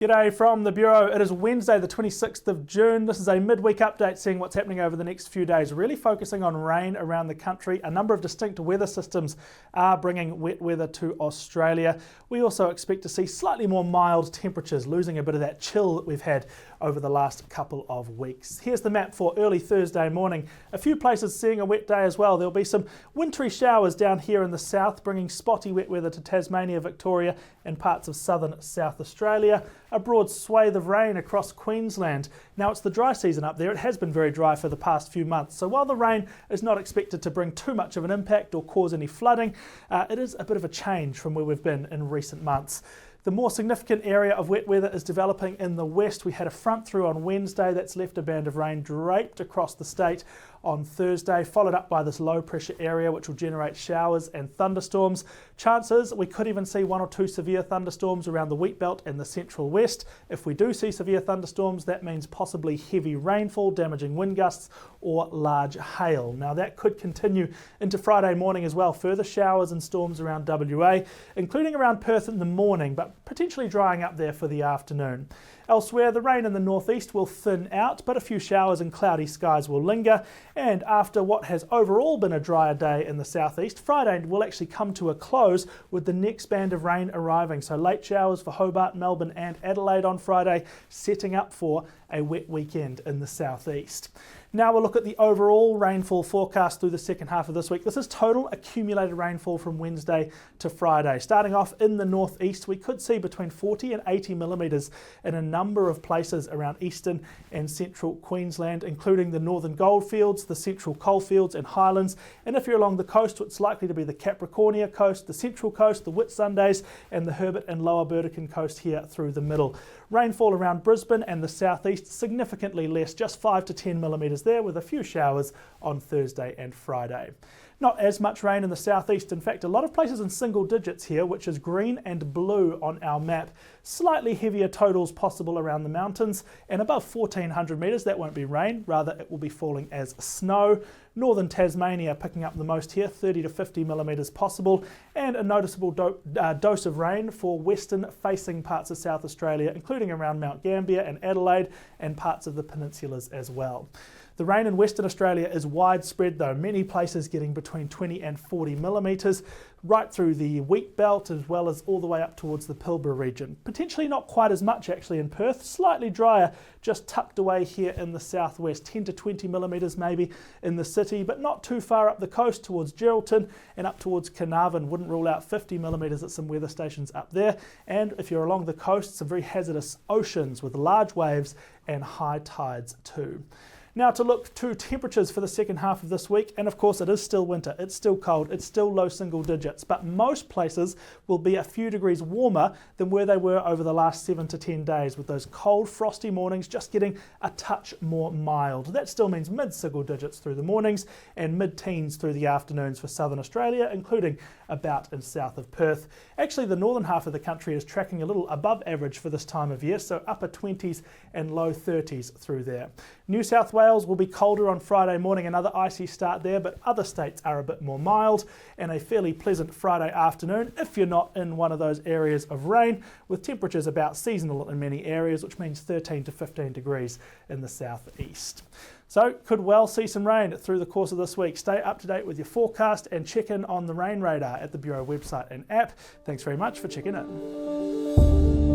G'day from the Bureau. It is Wednesday the 26th of June. This is a midweek update seeing what's happening over the next few days, really focusing on rain around the country. A number of distinct weather systems are bringing wet weather to Australia. We also expect to see slightly more mild temperatures, losing a bit of that chill that we've had over the last couple of weeks. Here's the map for early Thursday morning. A few places seeing a wet day as well. There'll be some wintry showers down here in the south, bringing spotty wet weather to Tasmania, Victoria and parts of southern South Australia. A broad swathe of rain across Queensland. Now it's the dry season up there. It has been very dry for the past few months. So while the rain is not expected to bring too much of an impact or cause any flooding, it is a bit of a change from where we've been in recent months. The more significant area of wet weather is developing in the west. We had a front through on Wednesday that's left a band of rain draped across the state on Thursday, followed up by this low pressure area which will generate showers and thunderstorms. Chances we could even see one or two severe thunderstorms around the Wheatbelt and the central west. If we do see severe thunderstorms, that means possibly heavy rainfall, damaging wind gusts or large hail. Now that could continue into Friday morning as well. Further showers and storms around WA, including around Perth in the morning, but potentially drying up there for the afternoon. Elsewhere, the rain in the northeast will thin out, but a few showers and cloudy skies will linger. And after what has overall been a drier day in the southeast, Friday will actually come to a close with the next band of rain arriving. So late showers for Hobart, Melbourne and Adelaide on Friday, setting up for a wet weekend in the southeast. Now we'll look at the overall rainfall forecast through the second half of this week. This is total accumulated rainfall from Wednesday to Friday. Starting off in the northeast, we could see between 40 and 80 millimetres in a number of places around eastern and central Queensland, including the northern goldfields, the central coalfields and highlands. And if you're along the coast, it's likely to be the Capricornia coast, the central coast, the Whitsundays and the Herbert and Lower Burdekin coast here through the middle. Rainfall around Brisbane and the southeast significantly less, just 5 to 10 millimetres there, with a few showers on Thursday and Friday. Not as much rain in the southeast. In fact, a lot of places in single digits here, which is green and blue on our map. Slightly heavier totals possible around the mountains, and above 1400 metres that won't be rain, rather it will be falling as snow. Northern Tasmania picking up the most here, 30 to 50 millimetres possible, and a noticeable dose of rain for western facing parts of South Australia, including around Mount Gambier and Adelaide and parts of the peninsulas as well. The rain in Western Australia is widespread though, many places getting between 20 and 40 millimetres, right through the Wheatbelt as well as all the way up towards the Pilbara region. Potentially not quite as much actually in Perth, slightly drier, just tucked away here in the southwest, 10 to 20 millimetres maybe in the city, but not too far up the coast towards Geraldton and up towards Carnarvon. Wouldn't rule out 50 millimetres at some weather stations up there. And if you're along the coast, some very hazardous oceans with large waves and high tides too. Now to look to temperatures for the second half of this week, and of course it is still winter, it's still cold, it's still low single digits, but most places will be a few degrees warmer than where they were over the last 7 to 10 days, with those cold frosty mornings just getting a touch more mild. That still means mid-single digits through the mornings and mid-teens through the afternoons for southern Australia, including about and south of Perth. Actually, the northern half of the country is tracking a little above average for this time of year, so upper 20s and low 30s through there. New South Wales will be colder on Friday morning, another icy start there, but other states are a bit more mild, and a fairly pleasant Friday afternoon if you're not in one of those areas of rain, with temperatures about seasonal in many areas, which means 13 to 15 degrees in the southeast. So could well see some rain through the course of this week. Stay up to date with your forecast and check in on the rain radar at the Bureau website and app. Thanks very much for checking in.